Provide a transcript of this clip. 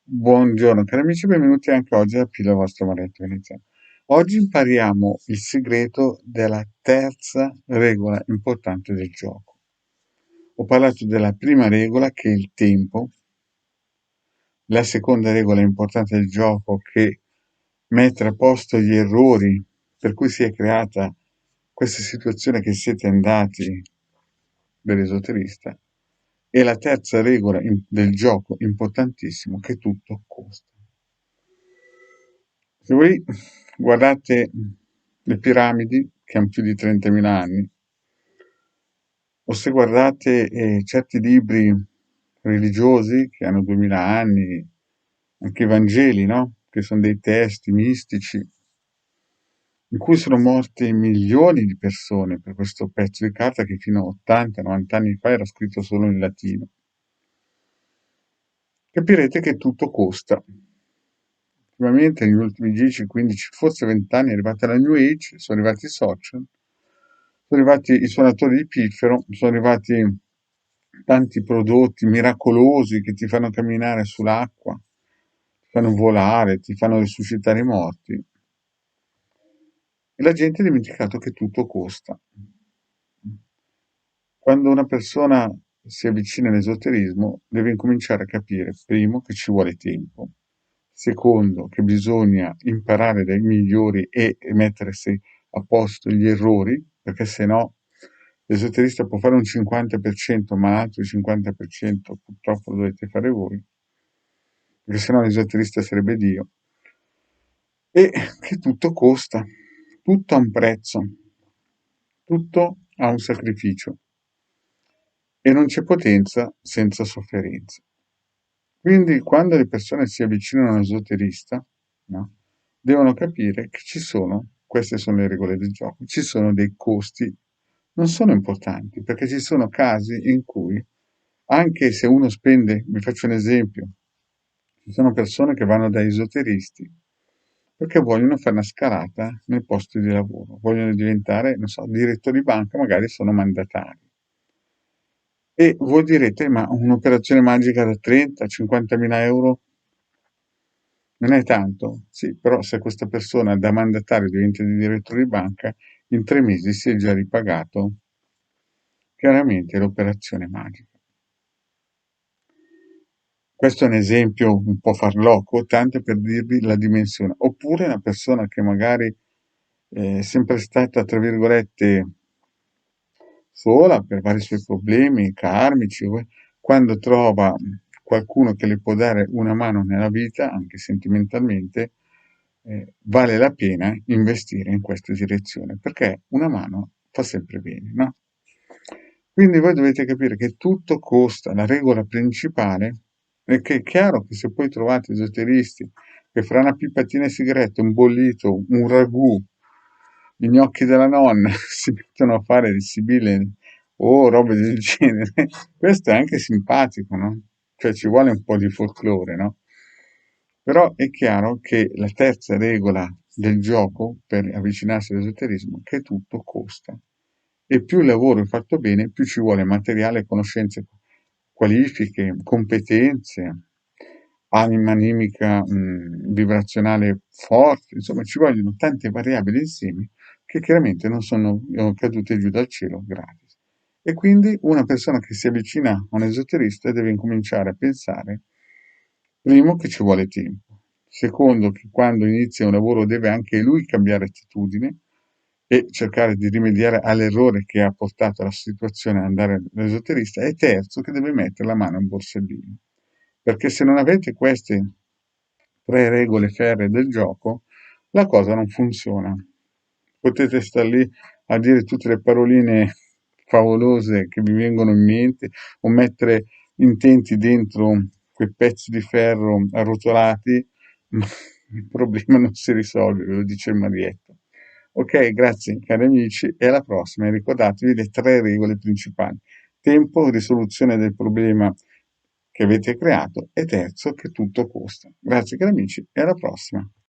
Buongiorno cari amici, benvenuti anche oggi a Pilla vostra Marietta Venezia. Oggi impariamo il segreto della terza regola importante del gioco. Ho parlato della prima regola che è il tempo, la seconda regola importante del gioco che mette a posto gli errori per cui si è creata questa situazione che siete andati dall'esoterista e la terza regola del gioco importantissimo che tutto costa. Se voi guardate le piramidi che hanno più di 30.000 anni, o se guardate certi libri religiosi che hanno 2000 anni, anche i Vangeli, no? Che sono dei testi mistici, in cui sono morte milioni di persone per questo pezzo di carta che fino a 80-90 anni fa era scritto solo in latino. Capirete che tutto costa. Ultimamente negli ultimi 10, 15, forse 20 anni è arrivata la New Age, sono arrivati i social, sono arrivati i suonatori di piffero, sono arrivati tanti prodotti miracolosi che ti fanno camminare sull'acqua, ti fanno volare, ti fanno risuscitare i morti. E la gente ha dimenticato che tutto costa. Quando una persona si avvicina all'esoterismo, deve incominciare a capire, primo, che ci vuole tempo, secondo, che bisogna imparare dai migliori e mettersi a posto gli errori, perché se no l'esoterista può fare un 50%, ma l'altro 50% purtroppo lo dovete fare voi, perché se no l'esoterista sarebbe Dio, e che tutto costa, tutto ha un prezzo, tutto ha un sacrificio e non c'è potenza senza sofferenza. Quindi quando le persone si avvicinano all'esoterista, no, devono capire che ci sono, queste sono le regole del gioco, ci sono dei costi, non sono importanti, perché ci sono casi in cui, anche se uno spende, vi faccio un esempio, ci sono persone che vanno da esoteristi perché vogliono fare una scalata nel posto di lavoro, vogliono diventare, non so, direttori di banca, magari sono mandatari. E voi direte, ma un'operazione magica da 30-50 mila euro non è tanto? Sì, però se questa persona da mandatario diventa di direttore di banca, in 3 mesi si è già ripagato chiaramente l'operazione magica. Questo è un esempio un po' farlocco, tanto per dirvi la dimensione. Oppure una persona che magari è sempre stata, tra virgolette, sola per vari suoi problemi karmici, quando trova qualcuno che le può dare una mano nella vita, anche sentimentalmente, vale la pena investire in questa direzione, perché una mano fa sempre bene, no? Quindi voi dovete capire che tutto costa, la regola principale è che è chiaro che se poi trovate esoteristi che fra una pipatina di sigarette, un bollito, un ragù, i gnocchi della nonna si mettono a fare il sibille o robe del genere, questo è anche simpatico, no? Cioè ci vuole un po' di folklore, no? Però è chiaro che la terza regola del gioco per avvicinarsi all'esoterismo è che tutto costa. E più il lavoro è fatto bene, più ci vuole materiale, conoscenze, qualifiche, competenze, anima animica, vibrazionale forte, insomma ci vogliono tante variabili insieme che chiaramente non sono cadute giù dal cielo gratis. E quindi una persona che si avvicina a un esoterista deve incominciare a pensare, primo, che ci vuole tempo, secondo, che quando inizia un lavoro deve anche lui cambiare attitudine e cercare di rimediare all'errore che ha portato la situazione ad andare all'esoterista, e terzo, che deve mettere la mano in borsellino. Perché se non avete queste 3 regole ferree del gioco, la cosa non funziona. Potete stare lì a dire tutte le paroline favolose che vi vengono in mente o mettere intenti dentro quei pezzi di ferro arrotolati, ma il problema non si risolve, ve lo dice il Marietto. Ok, grazie cari amici e alla prossima. E ricordatevi le 3 regole principali. Tempo, risoluzione del problema che avete creato e terzo che tutto costa. Grazie cari amici e alla prossima.